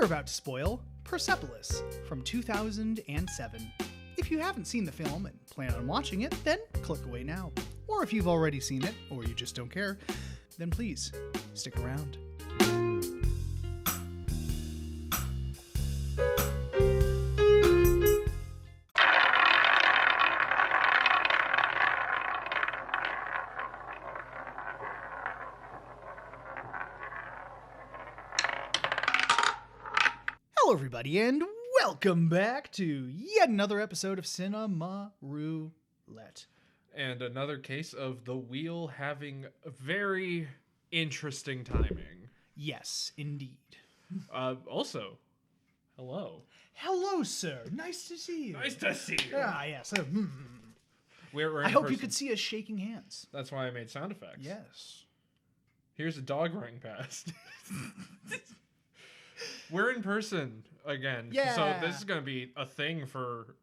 about to spoil Persepolis from 2007. If you haven't seen the film and plan on watching it, then click away now. Or if you've already seen it, or you just don't care, then please stick around. Hello, everybody, and welcome back to yet another episode of Cinema Roulette. And another case of the wheel having very interesting timing. Yes, indeed. Also, hello. Hello, sir. Nice to see you. Nice to see you. Ah, yes. We're I in hope you person. could see us shaking hands. That's why I made sound effects. Yes. Here's a dog running past. We're in person again. Yeah. So this is going to be a thing for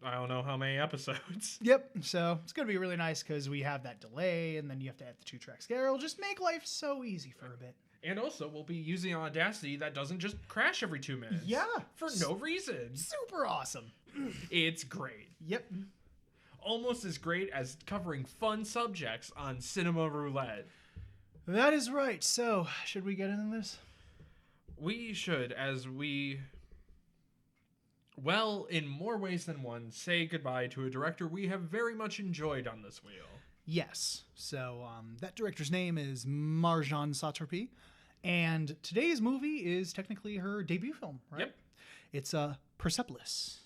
I don't know how many episodes. Yep. So it's going to be really nice because we have that delay and then you have to add the 2 tracks together. It'll just make life so easy for a bit. And also, we'll be using Audacity that doesn't just crash every 2 minutes. Yeah. For no reason. Super awesome. It's great. Yep. Almost as great as covering fun subjects on Cinema Roulette. That is right. So, should we get into this? We should, as we, well, in more ways than one, say goodbye to a director we have very much enjoyed on this wheel. Yes. So, that director's name is Marjane Satrapi. And today's movie is technically her debut film, right? Yep. It's Persepolis.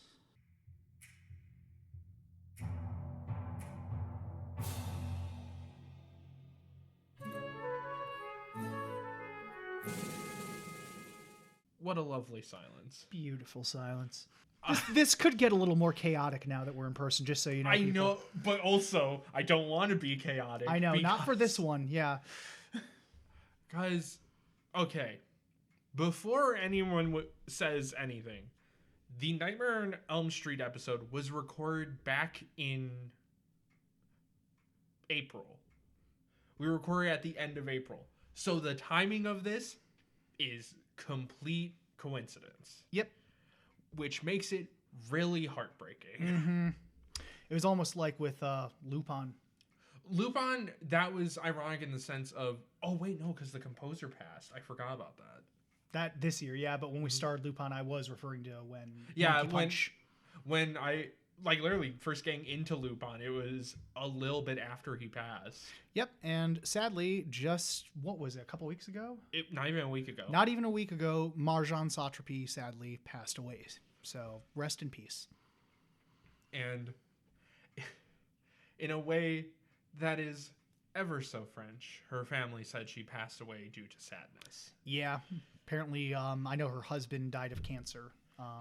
What a lovely silence. Beautiful silence. This could get a little more chaotic now that we're in person, just so you know. I people. know, but also, I don't want to be chaotic. I know, not for this one, yeah. Guys, okay. Before anyone says anything, the Nightmare on Elm Street episode was recorded back in April. We recorded at the end of April. So the timing of this is complete coincidence. Yep. Which makes it really heartbreaking. Mm-hmm. It was almost like with Lupin. Lupin, that was ironic in the sense of, oh wait, no, because the composer passed. I forgot about that. That this year, yeah, but when we started Lupin, I was referring to when Yeah, Monkey Punch. when I, like, literally first getting into Lupin, it was a little bit after he passed. Yep, and sadly, just, what was it, a couple weeks ago? Not even a week ago. Not even a week ago, Marjane Satrapi sadly passed away. So, rest in peace. And in a way that is ever so French, her family said she passed away due to sadness. Yeah, apparently, I know her husband died of cancer.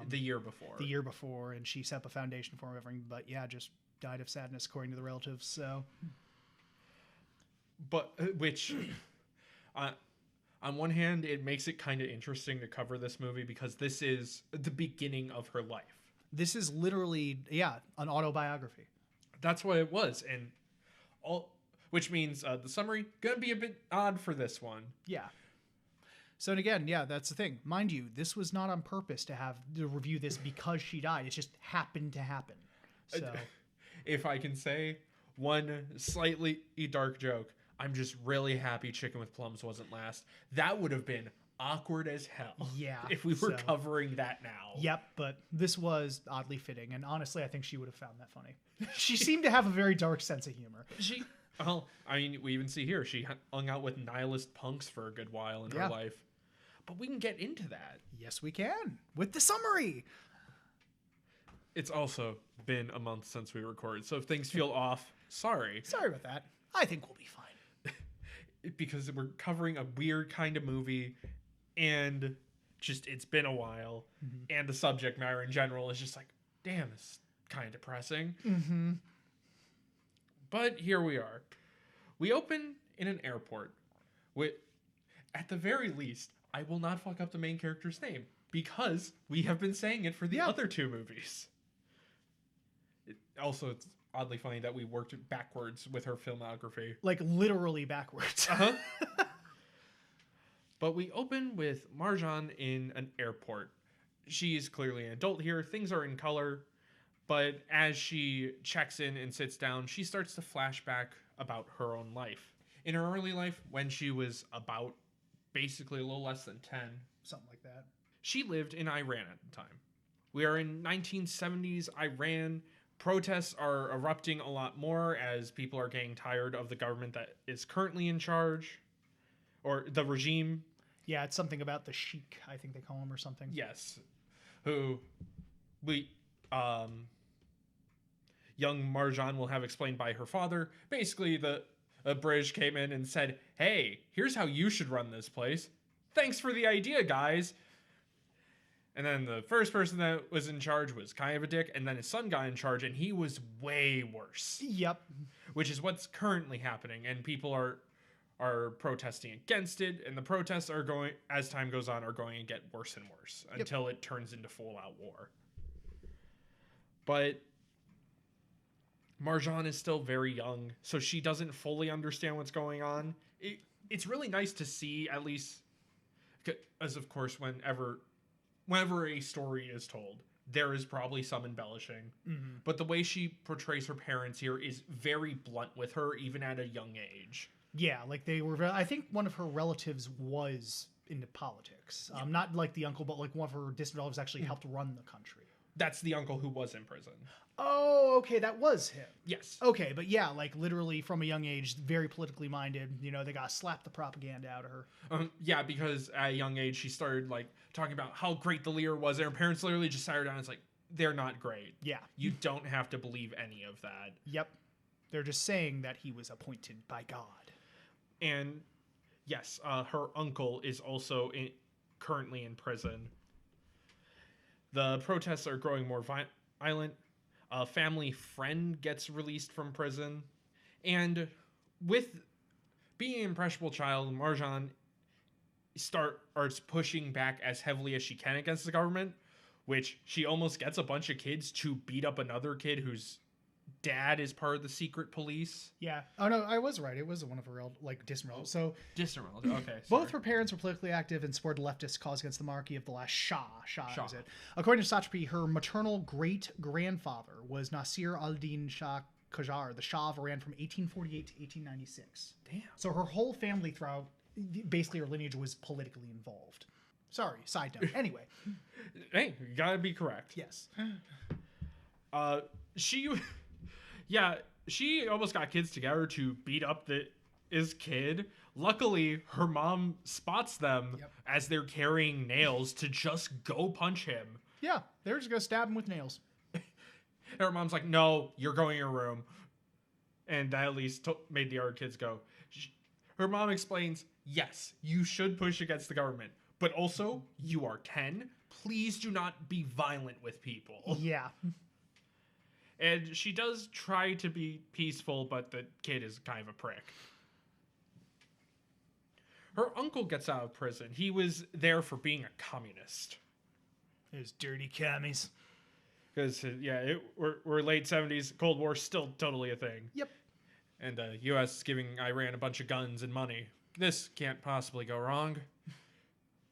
The year before. The year before, and she set up a foundation for him, everything, but yeah, just died of sadness, according to the relatives, so. But, which, on one hand, it makes it kind of interesting to cover this movie because this is the beginning of her life. This is literally, yeah, an autobiography. That's what it was, and which means the summary gonna be a bit odd for this one. Yeah. So, and again, yeah, that's the thing. Mind you, this was not on purpose to review this because she died. It just happened to happen. So, If I can say one slightly dark joke, I'm just really happy Chicken with Plums wasn't last. That would have been awkward as hell. Yeah. If we were covering that now. Yep, but this was oddly fitting, and honestly, I think she would have found that funny. She seemed to have a very dark sense of humor. Well, I mean, we even see here, she hung out with nihilist punks for a good while in her life. But we can get into that. Yes, we can. With the summary. It's also been a month since we recorded, so if things feel off, sorry. Sorry about that. I think we'll be fine. Because we're covering a weird kind of movie, and just, it's been a while, and the subject matter in general is just like, damn, it's kind of depressing. Mm-hmm. But here we are. We open in an airport with, at the very least, I will not fuck up the main character's name because we have been saying it for the other 2 movies. It's oddly funny that we worked backwards with her filmography. Like literally backwards. Uh-huh. But we open with Marjane in an airport. She's clearly an adult here. Things are in color. But as she checks in and sits down, she starts to flash back about her own life. In her early life, when she was about basically a little less than 10, Something like that. she lived in Iran at the time. We are in 1970s Iran. Protests are erupting a lot more as people are getting tired of the government that is currently in charge, or the regime. Yeah, it's something about the sheik, I think they call him, or something. Yes, who we young Marjane will have explained by her father. Basically, the British came in and said, "Hey, here's how you should run this place. Thanks for the idea, guys." And then the first person that was in charge was kind of a dick, and then his son got in charge, and he was way worse. Yep. Which is what's currently happening, and people are protesting against it, and the protests are going, as time goes on, are going to get worse and worse until it turns into full-out war. But Marjane is still very young, so she doesn't fully understand what's going on. It's really nice to see, at least, as of course, whenever a story is told, there is probably some embellishing. Mm-hmm. But the way she portrays her parents here is very blunt with her, even at a young age. Yeah, like they were. I think one of her relatives was into politics. Not like the uncle, but like one of her distant relatives actually helped run the country. That's the uncle who was in prison. Oh, okay, that was him. Yes. Okay, but yeah, like literally from a young age, very politically minded. You know, they got to slap the propaganda out of her. Yeah, because at a young age, she started like talking about how great the leader was, and her parents literally just sat her down and it's like, they're not great. Yeah. You don't have to believe any of that. Yep. They're just saying that he was appointed by God. And yes, her uncle is also currently in prison. The protests are growing more violent. A family friend gets released from prison. And with being an impressionable child, Marjane starts pushing back as heavily as she can against the government, which she almost gets a bunch of kids to beat up another kid whose dad is part of the secret police. Yeah. Oh, no, I was right. It was one of her, distant relatives. So, distant relatives. Okay. Both her parents were politically active and supported leftist cause against the monarchy of the last Shah. Is it. According to Satrapi, her maternal great-grandfather was Nasir al-Din Shah Qajar, the Shah of Iran from 1848 to 1896. Damn. So her whole family throughout, basically her lineage was politically involved. Sorry, side note. Anyway. Hey, you gotta be correct. Yes. She almost got kids together to beat up his kid. Luckily, her mom spots them as they're carrying nails to just go punch him. Yeah, they're just gonna stab him with nails. And her mom's like, "No, you're going in your room." And that at least made the other kids go. Her mom explains, yes, you should push against the government, but also, you are 10. Please do not be violent with people. Yeah. And she does try to be peaceful, but the kid is kind of a prick. Her uncle gets out of prison. He was there for being a communist. Those dirty commies. Because, we're late 70s. Cold War still totally a thing. Yep. And the U.S. is giving Iran a bunch of guns and money. This can't possibly go wrong.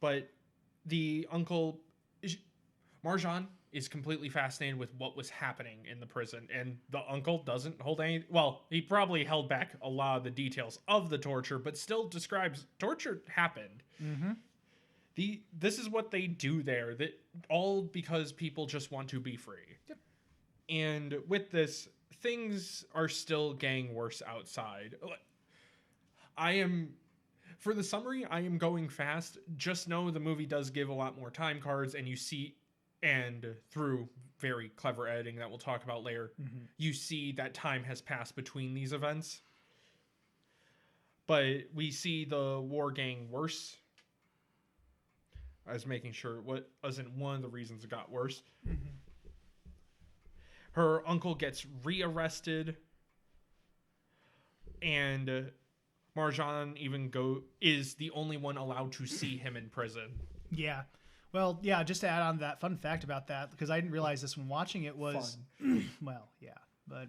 But the uncle, Marjane, is completely fascinated with what was happening in the prison, and the uncle doesn't hold any. Well, he probably held back a lot of the details of the torture, but still describes torture happened. Mm-hmm. This is what they do there. That all because people just want to be free. Yep. And with this, things are still getting worse outside. For the summary, I am going fast. Just know the movie does give a lot more time cards, and you see. And through very clever editing that we'll talk about later, you see that time has passed between these events. But we see the war getting worse. I was making sure what wasn't one of the reasons it got worse. Mm-hmm. Her uncle gets rearrested. And Marjane is the only one allowed to see him in prison. Yeah. Well, yeah, just to add on that fun fact about that, because I didn't realize this when watching it was, well, yeah, but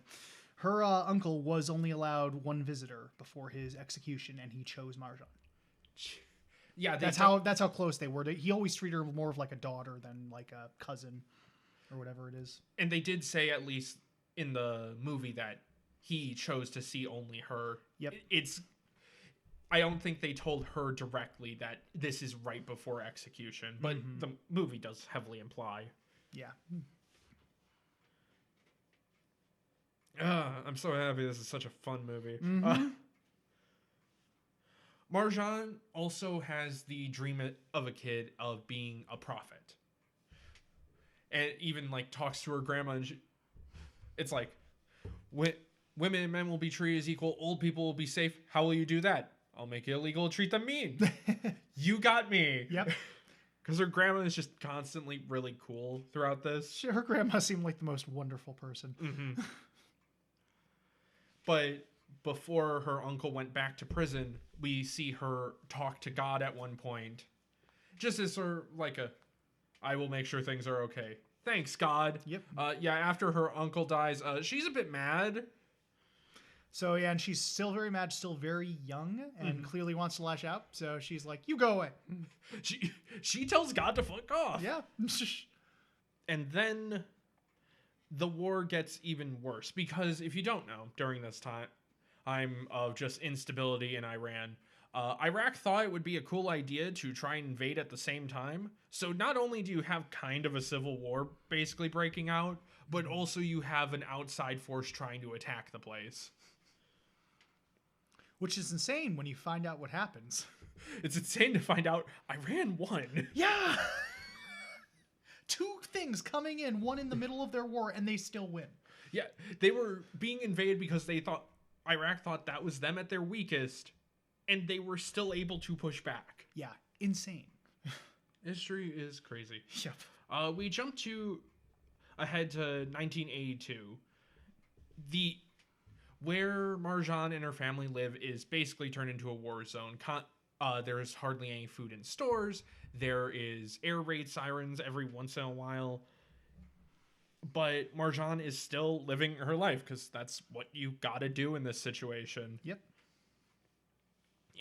her uncle was only allowed one visitor before his execution, and he chose Marjane. Yeah, that's how close they were. He always treated her more of like a daughter than like a cousin or whatever it is. And they did say, at least in the movie, that he chose to see only her. Yep. I don't think they told her directly that this is right before execution, but the movie does heavily imply. Yeah. I'm so happy this is such a fun movie. Marjane also has the dream of a kid of being a prophet. And even like talks to her grandma, and it's like, women and men will be treated as equal, old people will be safe. How will you do that? I'll make it illegal to treat them mean. You got me. Yep. Because her grandma is just constantly really cool throughout this. Her grandma seemed like the most wonderful person. But before her uncle went back to prison, we see her talk to God at one point. Just as her, like I will make sure things are okay. Thanks, God. Yep. Yeah, after her uncle dies, she's a bit mad. So, yeah, and she's still very mad, still very young, and clearly wants to lash out. So she's like, you go away. She tells God to fuck off. Yeah. And then the war gets even worse. Because if you don't know, during this time of just instability in Iran, Iraq thought it would be a cool idea to try and invade at the same time. So not only do you have kind of a civil war basically breaking out, but also you have an outside force trying to attack the place. Which is insane when you find out what happens. It's insane to find out Iran won. Yeah! Two things coming in, one in the middle of their war, and they still win. Yeah, they were being invaded because Iraq thought that was them at their weakest, and they were still able to push back. Yeah, insane. History is crazy. Yep. We jump ahead to 1982. Where Marjane and her family live is basically turned into a war zone. There is hardly any food in stores. There is air raid sirens every once in a while. But Marjane is still living her life because that's what you gotta do in this situation. Yep.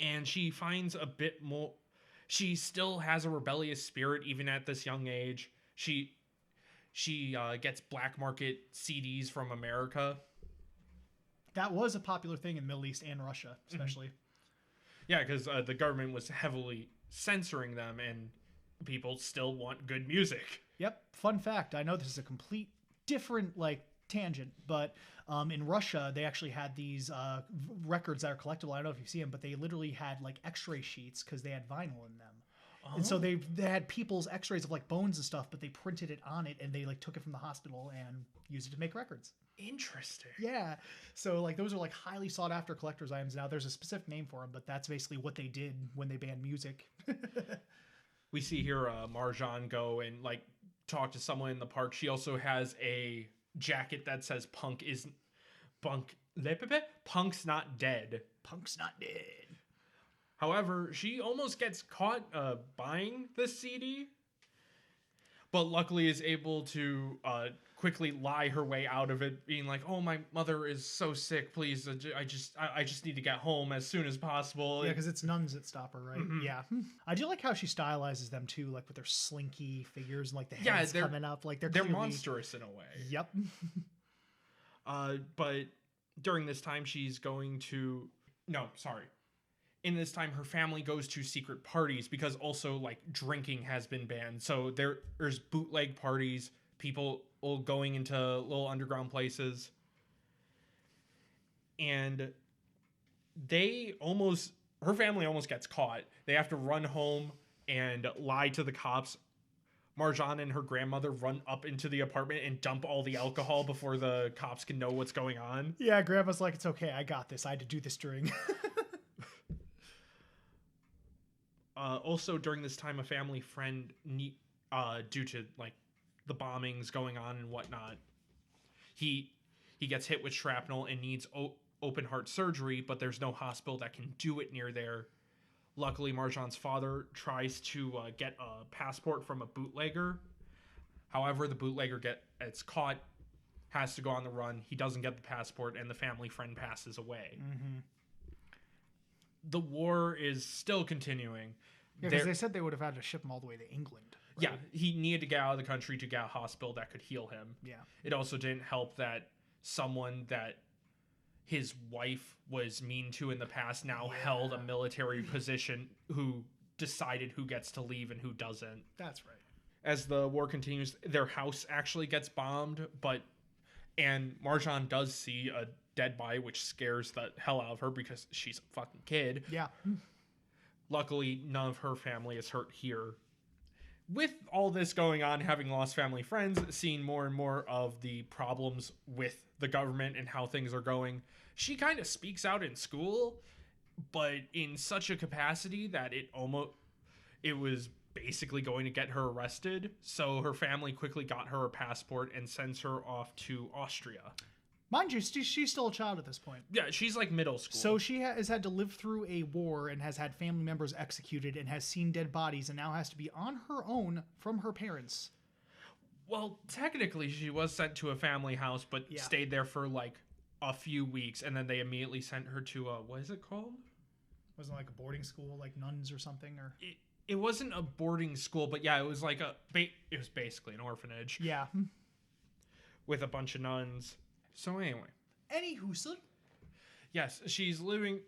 And she finds a bit more... She still has a rebellious spirit even at this young age. She gets black market CDs from America. That was a popular thing in the Middle East and Russia, especially. Yeah, because the government was heavily censoring them, and people still want good music. Yep. Fun fact, I know this is a complete different, tangent, but in Russia, they actually had these records that are collectible. I don't know if you see them, but they literally had, x-ray sheets because they had vinyl in them. And so they had people's x-rays of, bones and stuff, but they printed it on it, and they, took it from the hospital and used it to make records. Interesting. Yeah. So those are highly sought after collector's items now. There's a specific name for them, but that's basically what they did when they banned music. We see here Marjane go and talk to someone in the park. She also has a jacket that says Punk's not dead. Punk's not dead. However, she almost gets caught buying this CD, but luckily is able to quickly lie her way out of it, being like, "Oh, my mother is so sick. Please, I just need to get home as soon as possible." Yeah, because it's nuns that stop her, right? Mm-hmm. Yeah, I do like how she stylizes them too, with their slinky figures and the heads coming up, they're clearly... monstrous in a way. Yep. But during this time, she's going to... No, sorry. In this time, her family goes to secret parties because also drinking has been banned. So there's bootleg parties, people all going into little underground places. And her family almost gets caught. They have to run home and lie to the cops. Marjane and her grandmother run up into the apartment and dump all the alcohol before the cops can know what's going on. Yeah, grandma's like, "It's okay, I got this. I had to do this during..." Also, during this time, a family friend, due to the bombings going on and whatnot, he gets hit with shrapnel and needs open heart surgery, but there's no hospital that can do it near there. Luckily, Marjane's father tries to get a passport from a bootlegger. However, the bootlegger gets caught, has to go on the run. He doesn't get the passport, and the family friend passes away. Mm-hmm. The war is still continuing. Yeah, because they said they would have had to ship him all the way to England. Right? Yeah, he needed to get out of the country to get a hospital that could heal him. Yeah. It also didn't help that someone that his wife was mean to in the past now held a military position who decided who gets to leave and who doesn't. That's right. As the war continues, their house actually gets bombed, and Marjane does see a dead body, which scares the hell out of her because she's a fucking kid. Yeah. Luckily, none of her family is hurt here. With all this going on, having lost family friends, seeing more and more of the problems with the government and how things are going, she kind of speaks out in school, but in such a capacity that it was basically going to get her arrested. So her family quickly got her a passport and sends her off to Austria. Mind you, she's still a child at this point. Yeah, she's like middle school. So she has had to live through a war and has had family members executed and has seen dead bodies and now has to be on her own from her parents. Well, technically she was sent to a family house, but stayed there for like a few weeks, and then they immediately sent her to what is it called? Wasn't it like a boarding school, like nuns or something? Or it wasn't a boarding school, but yeah, it was like it was basically an orphanage. Yeah. With a bunch of nuns. So anyway. Anywho, yes, she's living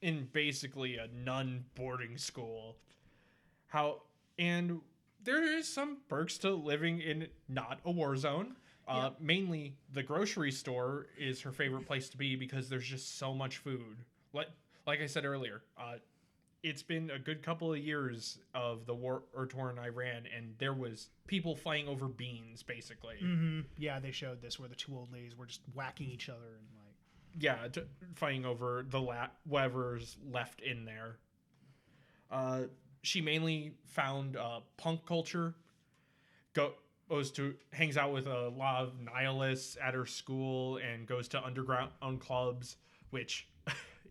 in basically a nun boarding school. And there is some perks to living in not a war zone. Mainly, the grocery store is her favorite place to be because there's just so much food. Like I said earlier, it's been a good couple of years of the war torn Iran, and there was people fighting over beans, basically. Mm-hmm. Yeah, they showed this where the two old ladies were just whacking each other and like. Yeah, fighting over the whatever's left in there. She mainly found punk culture. Hangs out with a lot of nihilists at her school and goes to underground clubs, which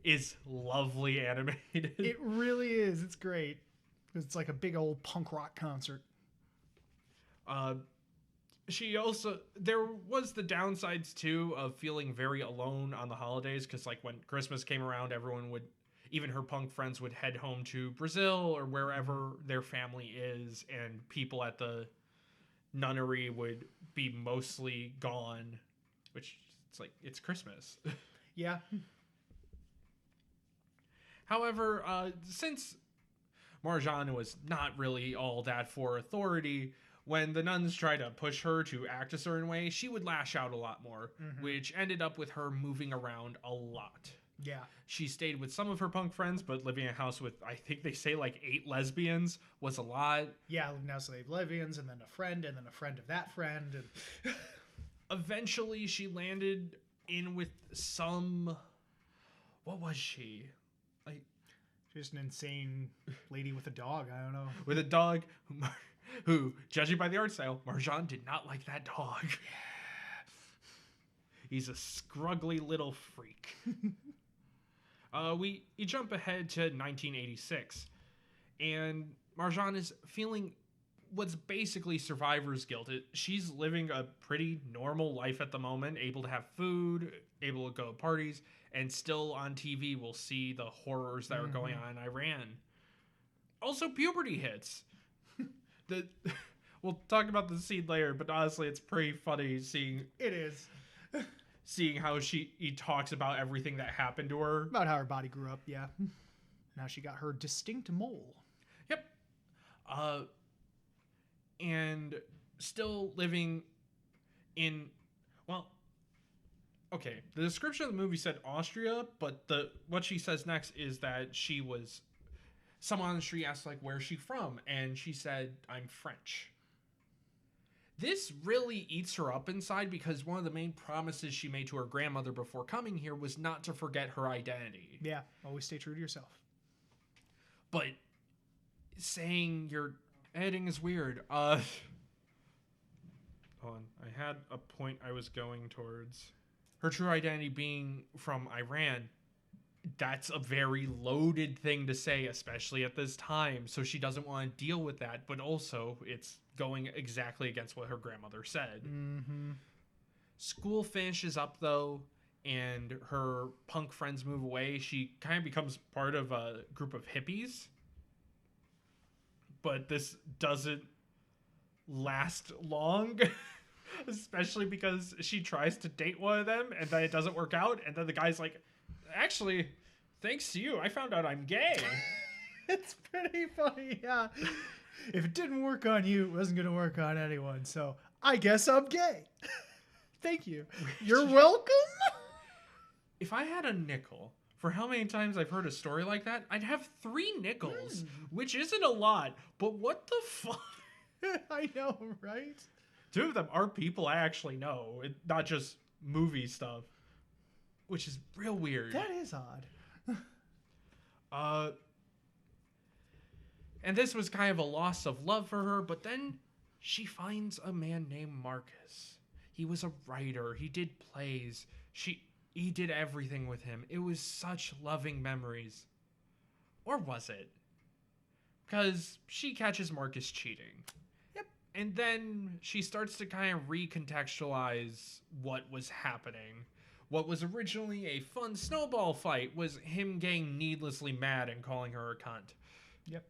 is lovely animated. It really is. It's great. It's like a big old punk rock concert. There was the downsides too of feeling very alone on the holidays, because like when Christmas came around, even her punk friends would head home to Brazil or wherever their family is, and people at the nunnery would be mostly gone, which it's like, it's Christmas. Yeah. However, since Marjane was not really all that for authority, when the nuns tried to push her to act a certain way, she would lash out a lot more, which ended up with her moving around a lot. Yeah. She stayed with some of her punk friends, but living in a house with, I think they say, like 8 lesbians was a lot. Yeah, now so they have lesbians, and then a friend of that friend. And eventually, she landed in with some... What was she? Just an insane lady with a dog. I don't know. With a dog who, judging by the art style, Marjane did not like that dog. Yeah. He's a scruggly little freak. We jump ahead to 1986, and Marjane is feeling what's basically survivor's guilt. She's living a pretty normal life at the moment, able to have food, able to go to parties, and still on TV we'll see the horrors that are going on in Iran. Also, puberty hits. We'll talk about the scene later, but honestly, it's pretty funny seeing... It is. Seeing how he talks about everything that happened to her. About how her body grew up, yeah. Now she got her distinct mole. Yep. And still living in... Well, okay. The description of the movie said Austria, but what she says next is that she was... Someone on the street asked, like, where's she from? And she said, I'm French. This really eats her up inside, because one of the main promises she made to her grandmother before coming here was not to forget her identity. Yeah, always stay true to yourself. But saying your editing is weird. Hold on. I had a point I was going towards. Her true identity being from Iran. That's a very loaded thing to say, especially at this time. So she doesn't want to deal with that, but also it's going exactly against what her grandmother said. Mm-hmm. School finishes up, though, and her punk friends move away. She kind of becomes part of a group of hippies. but this doesn't last long. Especially because she tries to date one of them and then it doesn't work out. And then the guy's like, actually, thanks to you, I found out I'm gay. It's pretty funny, yeah. If it didn't work on you, it wasn't going to work on anyone. So I guess I'm gay. Thank you. You're welcome. If I had a nickel for how many times I've heard a story like that, I'd have 3 nickels, which isn't a lot. But what the fuck? I know, right? 2 of them are people I actually know, not just movie stuff, which is real weird. That is odd. And this was kind of a loss of love for her, but then she finds a man named Marcus. He was a writer. He did plays. He did everything with him. It was such loving memories. Or was it? Because she catches Marcus cheating. And then she starts to kind of recontextualize what was happening. What was originally a fun snowball fight was him getting needlessly mad and calling her a cunt. Yep.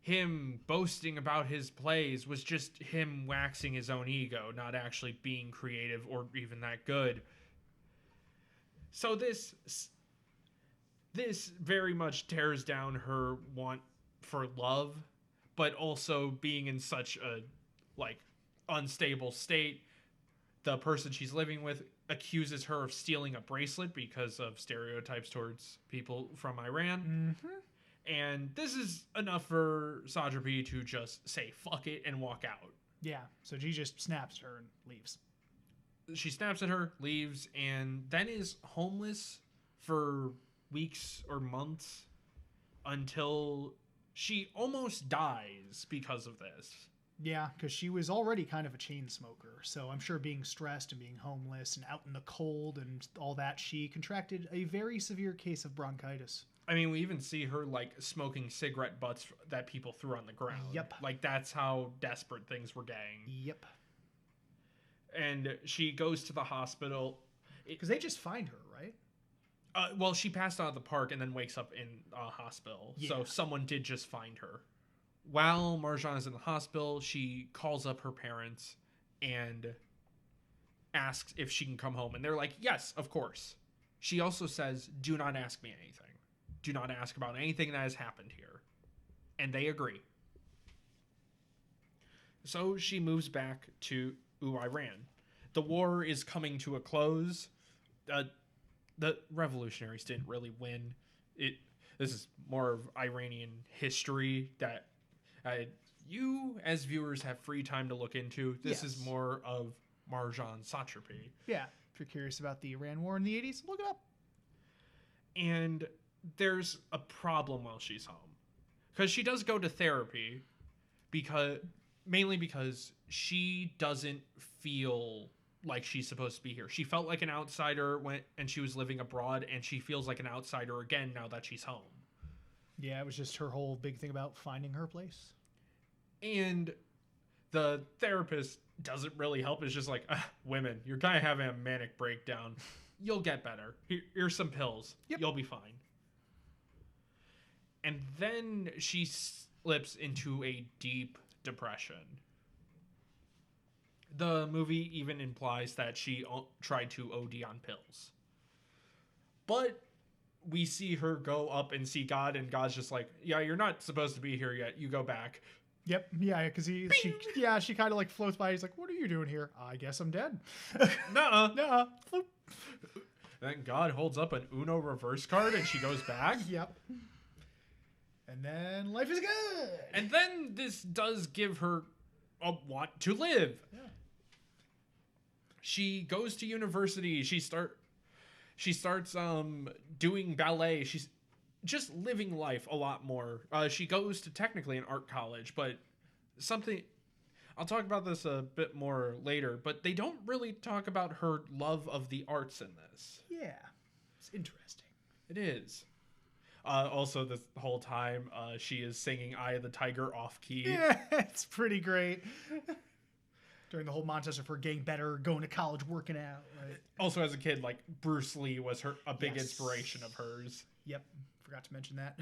Him boasting about his plays was just him waxing his own ego, not actually being creative or even that good. So this very much tears down her want for love, but also being in such a unstable state. The person she's living with accuses her of stealing a bracelet because of stereotypes towards people from Iran. Mm-hmm. And this is enough for Satrapi to just say fuck it and walk out. Yeah, so she just snaps at her and leaves. She snaps at her, leaves, and then is homeless for weeks or months until she almost dies because of this. Yeah, because she was already kind of a chain smoker, so I'm sure being stressed and being homeless and out in the cold and all that, she contracted a very severe case of bronchitis. I mean, we even see her smoking cigarette butts that people threw on the ground. Yep. That's how desperate things were getting. Yep. And she goes to the hospital. Because they just find her, right? Well, she passed out of the park and then wakes up in a hospital. Yeah. So someone did just find her. While Marjane is in the hospital, she calls up her parents and asks if she can come home. And they're like, yes, of course. She also says, do not ask me anything. Do not ask about anything that has happened here. And they agree. So she moves back to Iran. The war is coming to a close. The revolutionaries didn't really win. This is more of Iranian history that you, as viewers, have free time to look into. This is more of Marjane Satrapi. Yeah, if you're curious about the Iran war in the 80s, look it up. And there's a problem while she's home. Because she does go to therapy, mainly because she doesn't feel like she's supposed to be here. She felt like an outsider and she was living abroad, and she feels like an outsider again now that she's home. Yeah, it was just her whole big thing about finding her place. And the therapist doesn't really help. It's just like, women, you're kind of having a manic breakdown. You'll get better. Here's some pills. Yep. You'll be fine. And then she slips into a deep depression. The movie even implies that she tried to OD on pills. But we see her go up and see God, and God's just like, yeah, you're not supposed to be here yet. You go back. Yep. Yeah, because she kind of floats by. He's like, what are you doing here? I guess I'm dead. Nuh-uh. Nuh-uh. Floop. Then God holds up an Uno reverse card, and she goes back. Yep. And then life is good. And then this does give her a want to live. Yeah. She goes to university. She starts doing ballet. She's just living life a lot more. She goes to technically an art college, but something I'll talk about this a bit more later, but they don't really talk about her love of the arts in this. Yeah. It's interesting. It is. Also, this whole time, she is singing Eye of the Tiger off key. Yeah, it's pretty great. During the whole montage of her getting better, going to college, working out. Right? Also, as a kid, Bruce Lee was a big Yes. inspiration of hers. Yep. Forgot to mention that.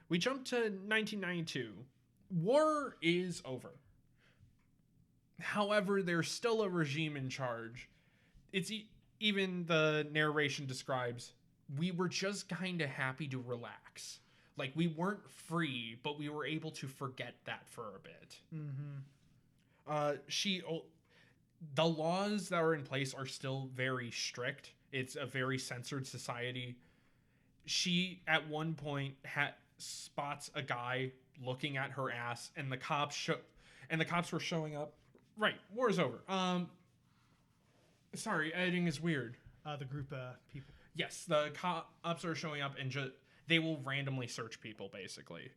We jump to 1992. War is over. However, there's still a regime in charge. It's even the narration describes, we were just kind of happy to relax. Like, we weren't free, but we were able to forget that for a bit. The laws that are in place are still very strict. It's a very censored society. She, at one point, spots a guy looking at her ass, and the cops were showing up. Right, war is over. Sorry, editing is weird. The group of people. Yes, the cops are showing up, and they will randomly search people, basically.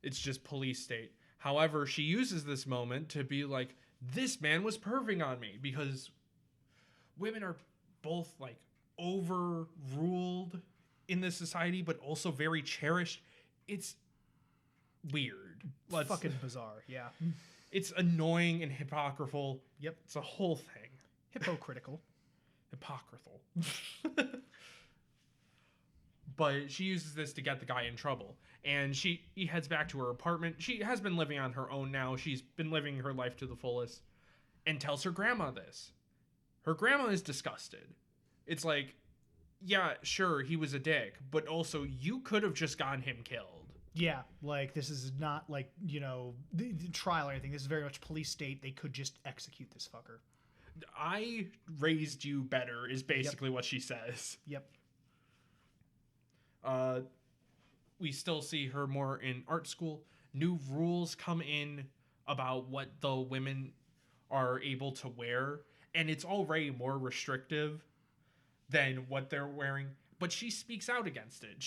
It's just police state. However, she uses this moment to be like, this man was perving on me, because women are both, like, overruled in this society, but also very cherished. It's weird. Fucking bizarre, yeah. It's annoying and hypocritical. Yep. It's a whole thing. Hypocritical. Hypocritical. But she uses this to get the guy in trouble. And he heads back to her apartment. She has been living on her own now. She's been living her life to the fullest. And tells her grandma this. Her grandma is disgusted. It's like, yeah, sure, he was a dick. But also, you could have just gotten him killed. Yeah, like, this is not, like, you know, the trial or anything. This is very much police state. They could just execute this fucker. I raised you better is basically what she says. Yep. We still see her more in art school. New rules come in about what the women are able to wear. And it's already more restrictive than what they're wearing. But she speaks out against it.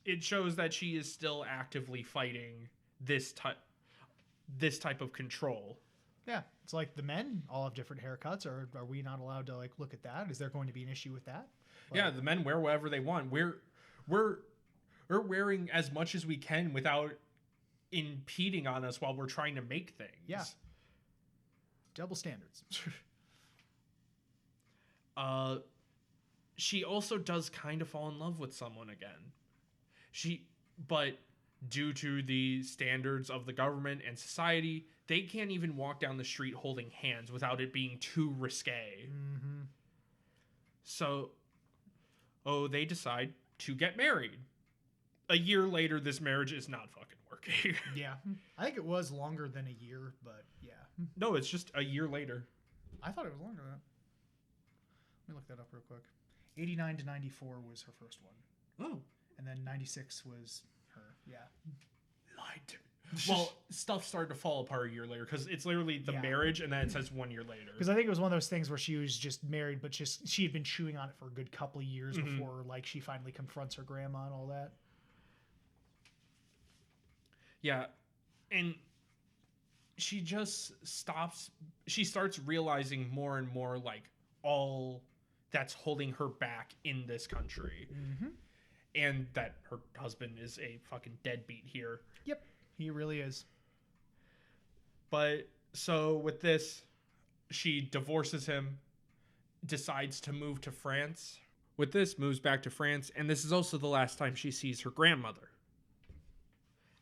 It shows that she is still actively fighting this type of control. Yeah, it's like the men all have different haircuts. Are we not allowed to, like, look at that? Is there going to be an issue with that? Like, yeah, the men wear whatever they want. We're wearing as much as we can without impeding on us while we're trying to make things. Yeah. Double standards. She also does kind of fall in love with someone again. But due to the standards of the government and society, they can't even walk down the street holding hands without it being too risque. Mm-hmm. So, they decide to get married. A year later, this marriage is not fucking working. Yeah. I think it was longer than a year, but yeah. No, it's just a year later. I thought it was longer than that. Let me look that up real quick. 89 to 94 was her first one. Oh. And then 96 was her. Yeah. Lied to me. Well, stuff started to fall apart a year later because it's literally the marriage and then it says 1 year later. Because I think it was one of those things where she was just married, but she had been chewing on it for a good couple of years before, like, she finally confronts her grandma and all that. Yeah. And she just she starts realizing more and more, like, all that's holding her back in this country. Mm-hmm. And that her husband is a fucking deadbeat here. Yep, he really is. But so with this, she divorces him, decides to move to France. With this, moves back to France, and this is also the last time she sees her grandmother.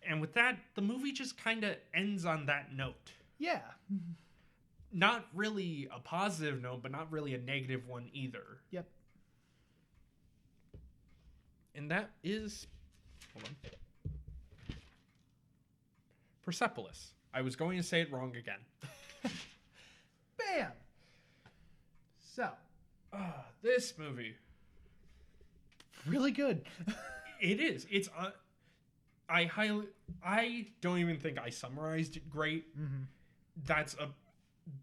And with that, the movie just kind of ends on that note. Yeah. Not really a positive note, but not really a negative one either. Yep. And that is... Hold on. Persepolis. I was going to say it wrong again. Bam! So. This movie. Really good. It is. It's... I don't even think I summarized it great. Mm-hmm. That's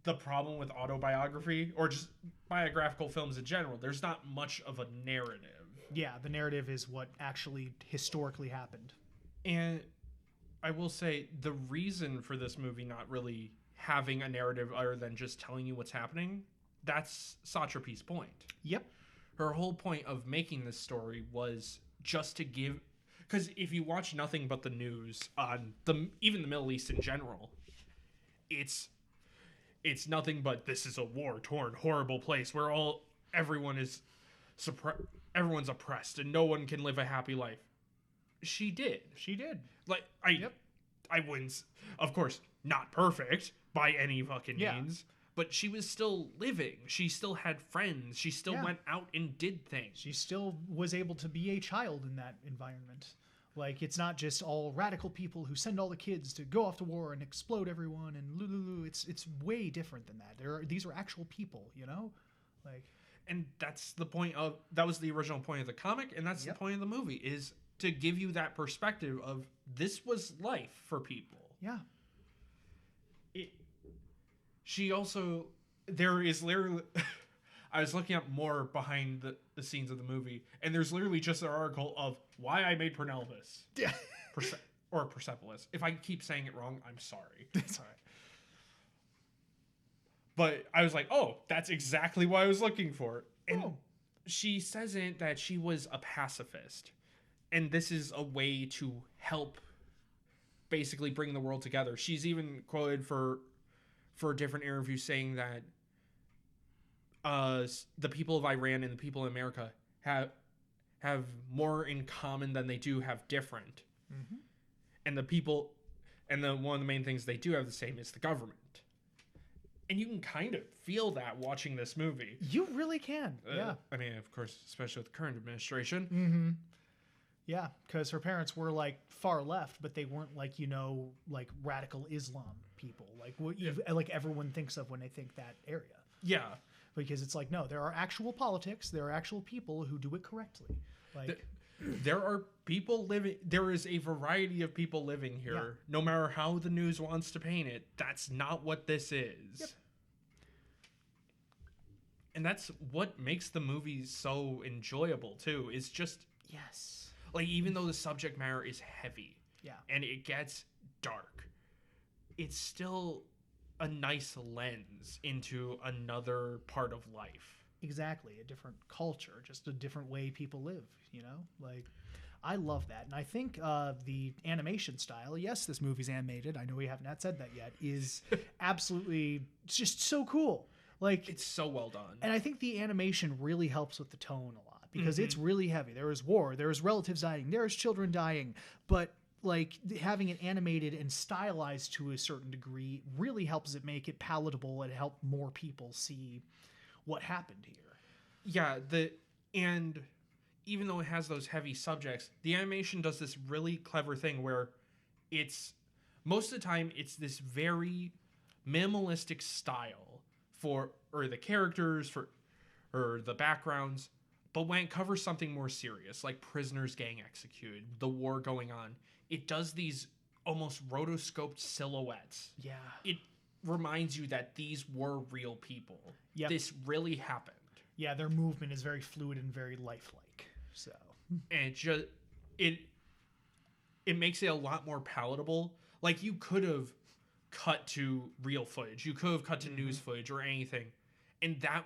the problem with autobiography, or just biographical films in general. There's not much of a narrative. Yeah, the narrative is what actually historically happened. And I will say the reason for this movie not really having a narrative other than just telling you what's happening, that's Satrapi's point. Yep. Her whole point of making this story was just to give... Because if you watch nothing but the news on even the Middle East in general, it's nothing but this is a war-torn, horrible place where everyone's oppressed and no one can live a happy life. she did. She did. Like, I wouldn't, of course, not perfect by any fucking means, but she was still living. She still had friends. She still went out and did things. She still was able to be a child in that environment. Like, it's not just all radical people who send all the kids to go off to war and explode everyone and lululu. It's way different than that. These are actual people, you know? Like, and that's the point of, that was the original point of the comic, and that's the point of the movie, is to give you that perspective of this was life for people. Yeah. She also, there is literally, I was looking up more behind the scenes of the movie, and there's literally just an article of why I made Pernelvis. Yeah. Or Persepolis. If I keep saying it wrong, I'm sorry. It's all right. But I was like, oh, that's exactly what I was looking for. And she says in it that she was a pacifist. And this is a way to help basically bring the world together. She's even quoted for a different interview saying that the people of Iran and the people in America have more in common than they do have different. Mm-hmm. And the people, and one of the main things they do have the same is the government. And you can kind of feel that watching this movie. You really can. Yeah. I mean, of course, especially with the current administration. Mm-hmm. Yeah, because her parents were like far left, but they weren't like, you know, like radical Islam people, like what like everyone thinks of when they think that area. Yeah, because it's like, no, there are actual politics, there are actual people who do it correctly. Like there are people living. There is a variety of people living here. Yeah. No matter how the news wants to paint it, that's not what this is. Yep. And that's what makes the movie so enjoyable too. Is just like, even though the subject matter is heavy, and it gets dark, it's still a nice lens into another part of life. Exactly, a different culture, just a different way people live, you know? Like, I love that. And I think the animation style, yes, this movie's animated, I know we haven't said that yet, is absolutely just so cool. Like, it's so well done. And I think the animation really helps with the tone a lot, because it's really heavy. There is war, there is relatives dying, there is children dying, but like having it animated and stylized to a certain degree really helps it make it palatable and help more people see what happened here. Yeah, and even though it has those heavy subjects, the animation does this really clever thing where it's most of the time it's this very minimalistic style for the characters or the backgrounds, but when it covers something more serious like prisoners getting executed, the war going on, it does these almost rotoscoped silhouettes. Yeah. It reminds you that these were real people. Yep. This really happened. Yeah, their movement is very fluid and very lifelike. So, and it makes it a lot more palatable. Like, you could have cut to real footage. You could have cut to news footage or anything. And that,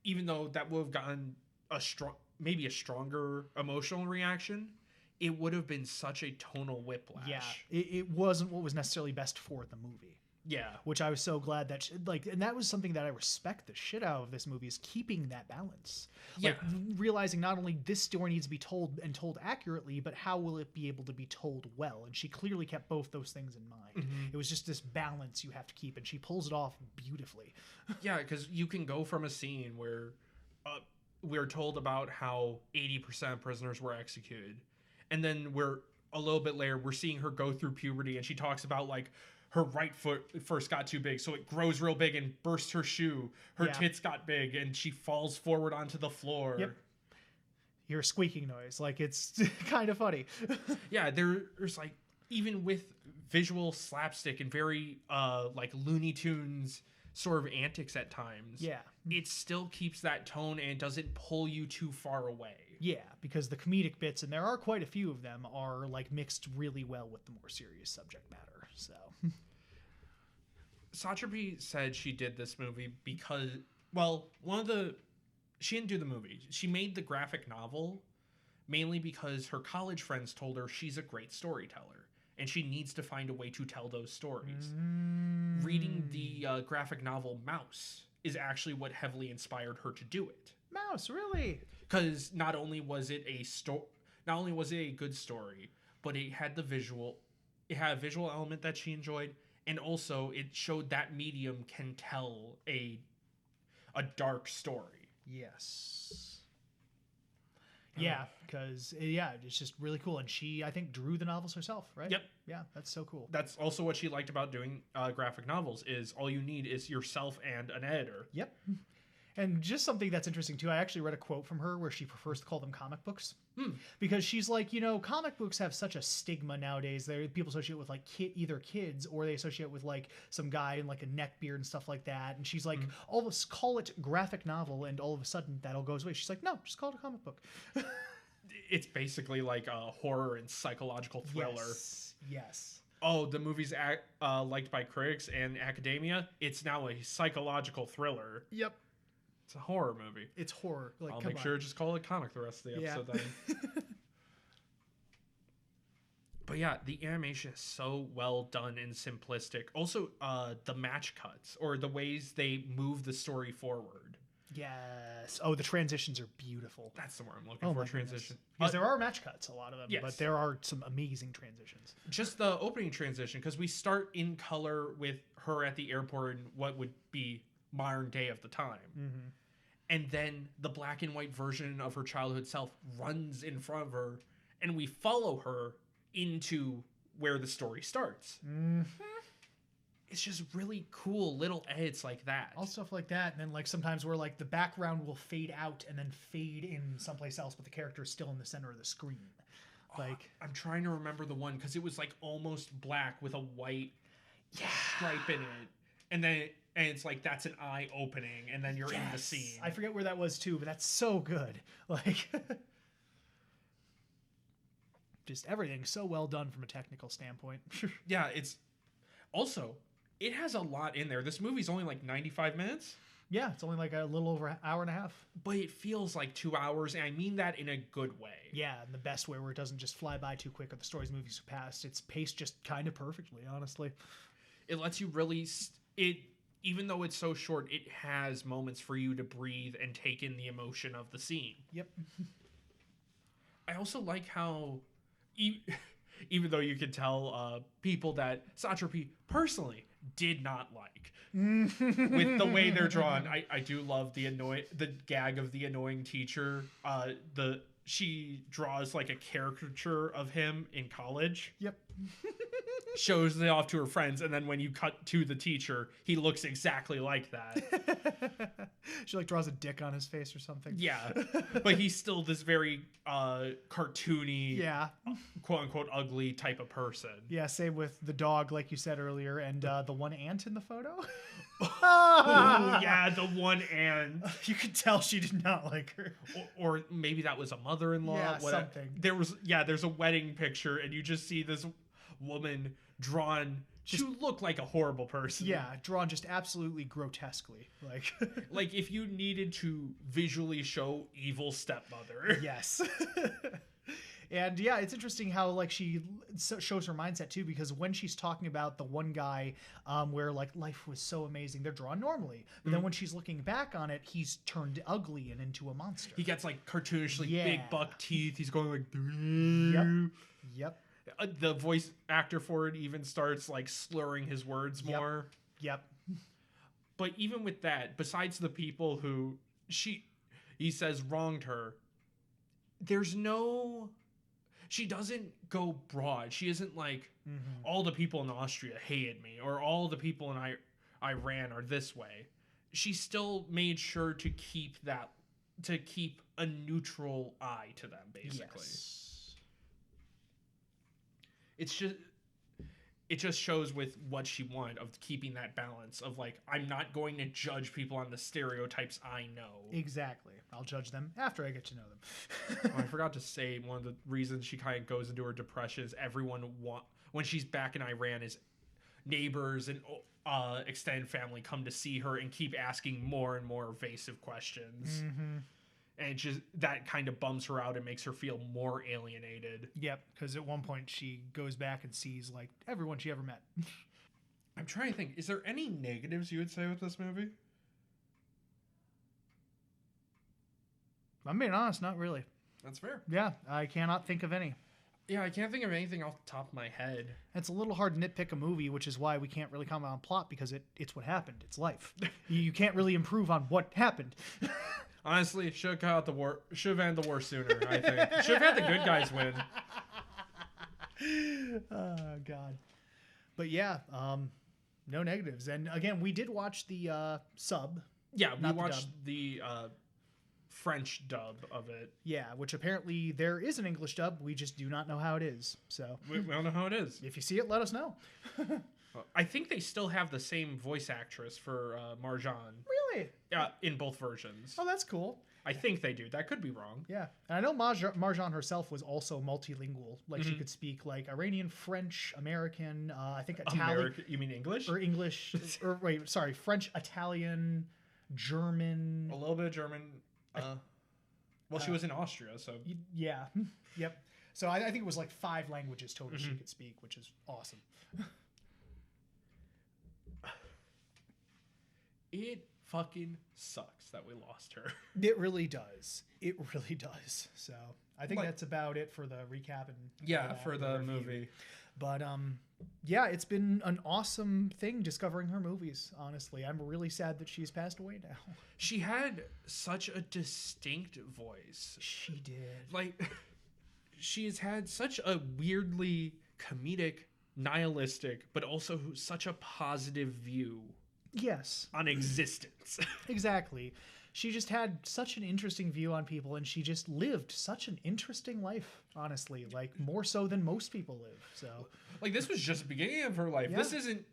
even though that would have gotten maybe a stronger emotional reaction, it would have been such a tonal whiplash. Yeah, it wasn't what was necessarily best for the movie. Yeah. Which I was so glad that, and that was something that I respect the shit out of this movie, is keeping that balance. Yeah. Like, realizing not only this story needs to be told and told accurately, but how will it be able to be told well? And she clearly kept both those things in mind. Mm-hmm. It was just this balance you have to keep, and she pulls it off beautifully. Yeah, because you can go from a scene where we're told about how 80% of prisoners were executed, and then we're a little bit later, we're seeing her go through puberty, and she talks about, like, her right foot first got too big, so it grows real big and bursts her shoe. Her tits got big, and she falls forward onto the floor. Yep. You hear a squeaking noise. Like, it's kind of funny. Yeah, there's, like, even with visual slapstick and very, like, Looney Tunes sort of antics at times. Yeah. It still keeps that tone and doesn't pull you too far away. Yeah, because the comedic bits, and there are quite a few of them, are, like, mixed really well with the more serious subject matter. So, Satrapi said she did this movie because, well, she didn't do the movie. She made the graphic novel mainly because her college friends told her she's a great storyteller and she needs to find a way to tell those stories. Reading the graphic novel Mouse is actually what heavily inspired her to do it. Mouse, really? Because not only was it a good story, but it had it had a visual element that she enjoyed, and also it showed that medium can tell a dark story. Yes. Yeah, because it's just really cool, and she, I think, drew the novels herself, right? Yep. Yeah, that's so cool. That's also what she liked about doing graphic novels, is all you need is yourself and an editor. Yep. And just something that's interesting too, I actually read a quote from her where she prefers to call them comic books. Because she's like, comic books have such a stigma nowadays. People associate with like either kids, or they associate with like some guy in like a neck beard and stuff like that. And she's like, all of us call it graphic novel, and all of a sudden that all goes away. She's like, no, just call it a comic book. It's basically like a horror and psychological thriller. Yes. Oh, the movie's liked by critics and academia. It's now a psychological thriller. Yep. It's a horror movie. It's horror. Like, I'll make sure to just call it comic the rest of the episode then. But yeah, the animation is so well done and simplistic. Also, the match cuts, or the ways they move the story forward. Yes. Oh, the transitions are beautiful. That's the word I'm looking for, transition. Because there are match cuts, a lot of them, yes. but there are some amazing transitions. Just the opening transition, because we start in color with her at the airport in what would be modern day of the time. Mm-hmm. And then the black and white version of her childhood self runs in front of her, and we follow her into where the story starts. Mm-hmm. It's just really cool little edits like that. All stuff like that. And then like sometimes where like the background will fade out and then fade in someplace else, but the character is still in the center of the screen. Like, I'm trying to remember the one, because it was like almost black with a white stripe in it. And then it's like that's an eye opening, and then you're in the scene. I forget where that was too, but that's so good. Like, just everything so well done from a technical standpoint. Yeah, it's also, it has a lot in there. This movie's only like 95 minutes. Yeah, it's only like a little over an hour and a half. But it feels like 2 hours, and I mean that in a good way. Yeah, in the best way, where it doesn't just fly by too quick or the story's moving so fast. It's paced just kind of perfectly, honestly. It lets you really... Even though it's so short, it has moments for you to breathe and take in the emotion of the scene. Yep. I also like how... Even though you can tell people that Satrapi personally did not like with the way they're drawn. I do love the gag of the annoying teacher. She draws like a caricature of him in college. Yep. Shows it off to her friends, and then when you cut to the teacher, he looks exactly like that. She like draws a dick on his face or something. Yeah, but he's still this very cartoony, quote unquote ugly type of person. Yeah, same with the dog, like you said earlier, and the one ant in the photo. Oh, yeah, the one ant. You could tell she did not like her. Or maybe that was a mother-in-law. Yeah, something. There's a wedding picture, and you just see this woman drawn to look like a horrible person. Yeah, drawn just absolutely grotesquely. Like, like if you needed to visually show evil stepmother. Yes. And yeah, it's interesting how like she shows her mindset too, because when she's talking about the one guy where like life was so amazing, they're drawn normally. But then when she's looking back on it, he's turned ugly and into a monster. He gets like cartoonishly big buck teeth. He's going like... Yep. The voice actor for it even starts like slurring his words more. Yep. But even with that, besides the people who he says wronged her, she doesn't go broad. She isn't like, all the people in Austria hated me, or all the people in Iran are this way. She still made sure to keep a neutral eye to them, basically. Yes. It just shows with what she wanted of keeping that balance of like, I'm not going to judge people on the stereotypes I know. Exactly. I'll judge them after I get to know them. I forgot to say, one of the reasons she kind of goes into her depression is when she's back in Iran, is neighbors and extended family come to see her and keep asking more and more evasive questions. Mm-hmm. And it just, that kind of bums her out and makes her feel more alienated. Yep, because at one point she goes back and sees like everyone she ever met. I'm trying to think, is there any negatives you would say with this movie? I'm being honest, not really. That's fair. Yeah, I cannot think of any. Yeah, I can't think of anything off the top of my head. It's a little hard to nitpick a movie, which is why we can't really comment on plot, because it's what happened. It's life. You can't really improve on what happened. Honestly, should have cut out the war. Should have ended the war sooner. I think should have had the good guys win. Oh God. But yeah, no negatives. And again, we did watch the sub. Yeah, we not watched the French dub of it. Yeah, which apparently there is an English dub. We just do not know how it is. So We don't know how it is. if you see it, let us know. I think they still have the same voice actress for Marjane. Really? In both versions. Oh, that's cool. I think they do. That could be wrong. Yeah, and I know Marjane herself was also multilingual. Like she could speak like Iranian, French, American, I think Italian. You mean English? Or English, or wait, sorry, French, Italian, German. A little bit of German. Well, she was in Austria, so Yeah, yep. So I think it was like 5 languages total she could speak, which is awesome. It fucking sucks that we lost her. It really does. It really does. So I think Like- that's about it for the recap and For the review. movie. But yeah, it's been an awesome thing discovering her movies. Honestly, I'm really sad that she's passed away now. She had such a distinct voice. She did. Like, she has had such a weirdly comedic, nihilistic, but also such a positive view Yes, on existence. exactly. She just had such an interesting view on people, and she just lived such an interesting life, honestly, like more so than most people live. So Like, this was just the beginning of her life. Yeah. This isn't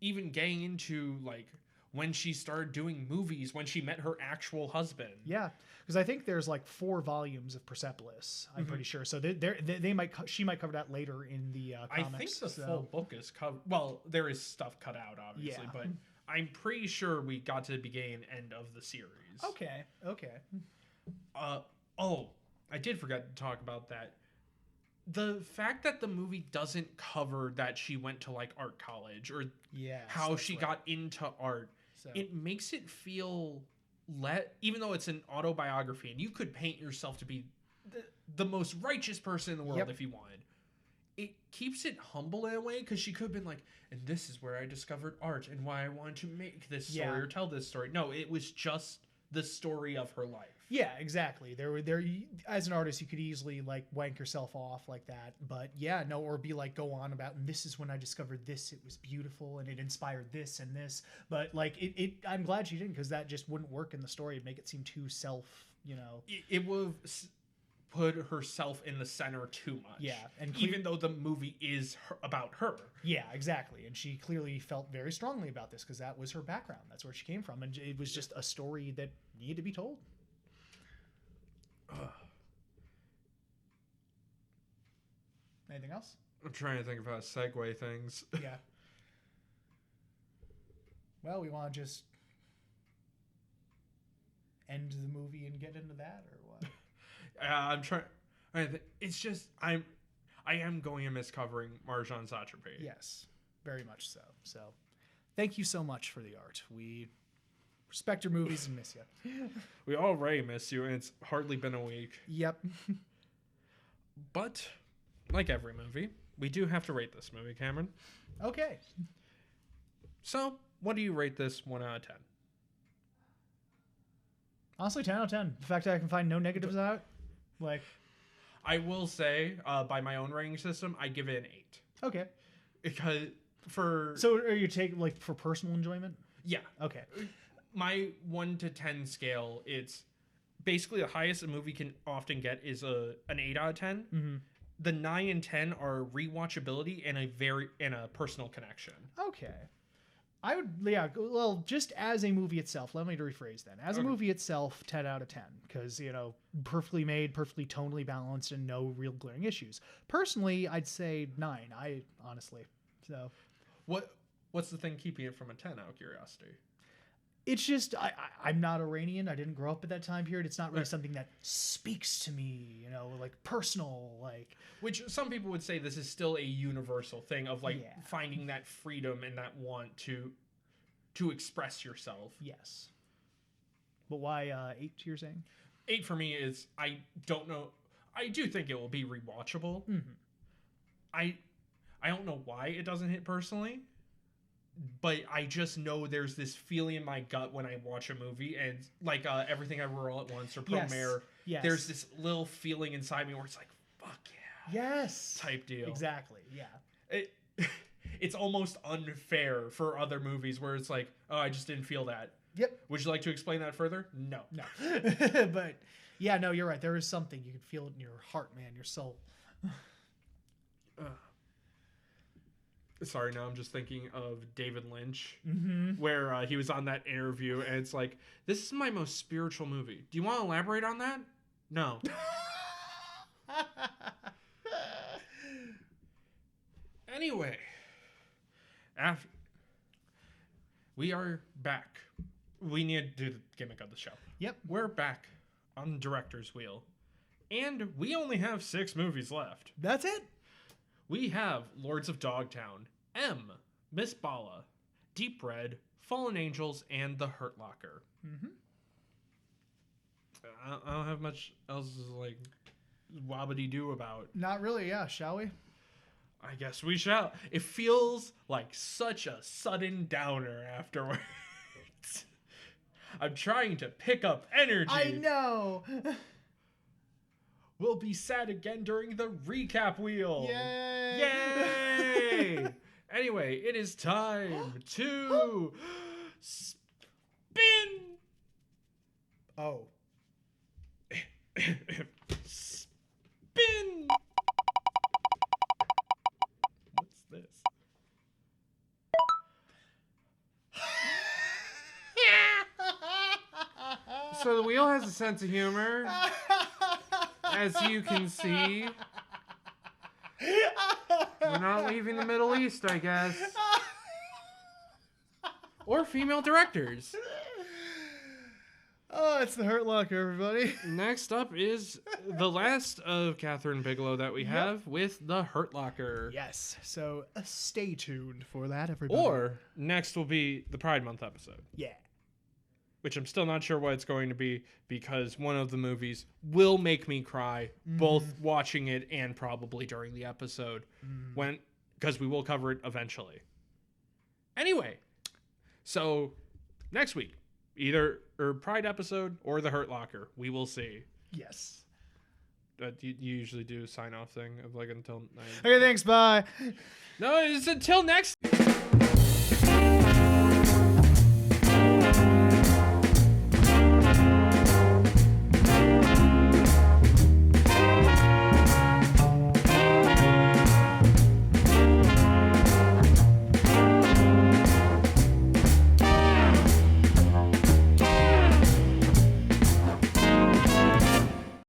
even getting into, like, when she started doing movies, when she met her actual husband. yeah, because I think there's like 4 volumes of Persepolis. I'm pretty sure. So they might she might cover that later in the comics. I think the so. full book is covered. Well, there is stuff cut out, obviously, Yeah. but I'm pretty sure we got to the beginning and end of the series. Okay. Oh, I did forget to talk about that. The fact that the movie doesn't cover that she went to like art college or Yes, how that's she right. got into art, So, it makes it feel even though it's an autobiography and you could paint yourself to be the most righteous person in the world Yep. if you wanted. It keeps it humble in a way because she could have been like, and this is where I discovered art and why I wanted to make this story Yeah. or tell this story. No, it was just the story of her life. yeah, exactly. There as an artist, you could easily like wank yourself off like that, but yeah, no, or be like go on about, and this is when I discovered this. It was beautiful, and it inspired this and this. But like I'm glad she didn't, because that just wouldn't work in the story. It'd make it seem too It would have put herself in the center too much. Yeah, and even though the movie is about her. Yeah, exactly. And she clearly felt very strongly about this because that was her background. That's where she came from, and it was just a story that needed to be told. Anything else? I'm trying to think of how to segue things. Yeah. Well, we want to just end the movie and get into that, or what? I'm trying. It's just I am going to miss covering Marjane Satrapi. Yes, very much so. So, thank you so much for the art. We respect your movies and miss you. We already miss you, and it's hardly been a week. Yep. But like every movie, we do have to rate this movie, Cameron. Okay. So, what do you rate this 1 out of 10? Honestly, 10 out of 10. The fact that I can find no negatives out, like, I will say, by my own rating system, I give it an 8. okay. Because for So are you taking, like, for personal enjoyment? yeah, Okay. my 1 to 10 scale, it's basically the highest a movie can often get is an 8 out of 10. Mm-hmm. The 9 and 10 are rewatchability and a personal connection. Okay. I would, yeah, well, just as a movie itself, let me rephrase then. As a Okay. movie itself, 10 out of 10, because, perfectly made, perfectly tonally balanced, and no real glaring issues. Personally, I'd say 9, honestly. So, What's the thing keeping it from a 10 out of curiosity? it's just, I'm not Iranian. I didn't grow up at that time period. It's not really Right. something that speaks to me, like personal, like. Which some people would say this is still a universal thing of like Yeah. finding that freedom and that want to express yourself. Yes. But why 8, you're saying? 8 for me is I don't know. I do think it will be rewatchable. Mm-hmm. I don't know why it doesn't hit personally, but I just know there's this feeling in my gut when I watch a movie, and like Everything Everywhere All at Once or Promare, there's this little feeling inside me where it's like, fuck yeah. Yes. Type deal. Exactly. Yeah. It's almost unfair for other movies where it's like, oh, I just didn't feel that. Yep. Would you like to explain that further? No. But yeah, no, you're right. There is something. You can feel it in your heart, man, your soul. Sorry, now I'm just thinking of David Lynch, Mm-hmm. where he was on that interview, and it's like, this is my most spiritual movie. Do you want to elaborate on that? No. Anyway, we are back. We need to do the gimmick of the show. Yep. We're back on Director's Wheel, and we only have 6 movies left. That's it. We have Lords of Dogtown, M, Miss Bala, Deep Red, Fallen Angels, and The Hurt Locker. Mm-hmm. I don't have much else like wobbity-doo about. Not really, yeah. Shall we? I guess we shall. It feels like such a sudden downer afterwards. I'm trying to pick up energy. I know. We'll be sad again during the recap wheel. Yay! Yay! Anyway, it is time to spin. Oh. Spin. What's this? So the wheel has a sense of humor, as you can see. We're not leaving the Middle East, I guess. Or female directors. Oh, it's The Hurt Locker, everybody. Next up is the last of Catherine Bigelow that we have with The Hurt Locker. Yes, so stay tuned for that, everybody. Or next will be the Pride Month episode. Yeah. Which I'm still not sure what it's going to be, because one of the movies will make me cry, both watching it and probably during the episode, because we will cover it eventually. Anyway, so next week, either Pride episode or The Hurt Locker. We will see. Yes. You usually do a sign-off thing of like until 9. Okay, thanks, bye. No, it's until next